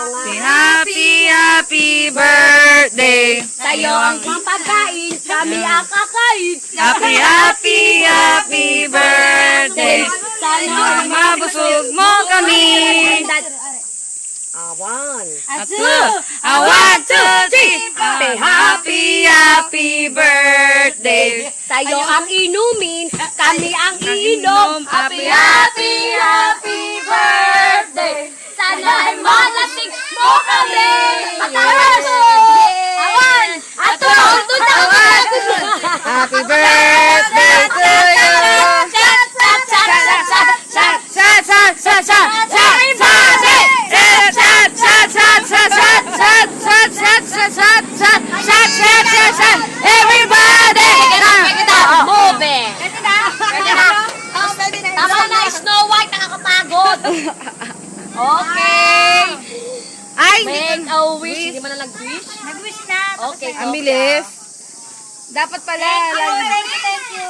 Happy birthday. Sa'yo ang pagkain, kami ang kakain. Happy birthday. Sana Mabusog mo kami. Awan. One, two, three. Happy birthday. Sa'yo ang inumin, kami ang iinom. Happy birthday. Sana ay malasing mo kami. Patawas mo. Awan. Ato. Happy birthday to you. Shot, shot, shot, shot, shot, shot. Shot, shot, shot, shot, shot. Everybody! Move it. Tama na, Snow White, nakakapagod. Okay. Ay! Make a wish. Hindi mo na nag-wish? Nag-wish na. Okay, Ang bilis. Dapat pala. Thank you.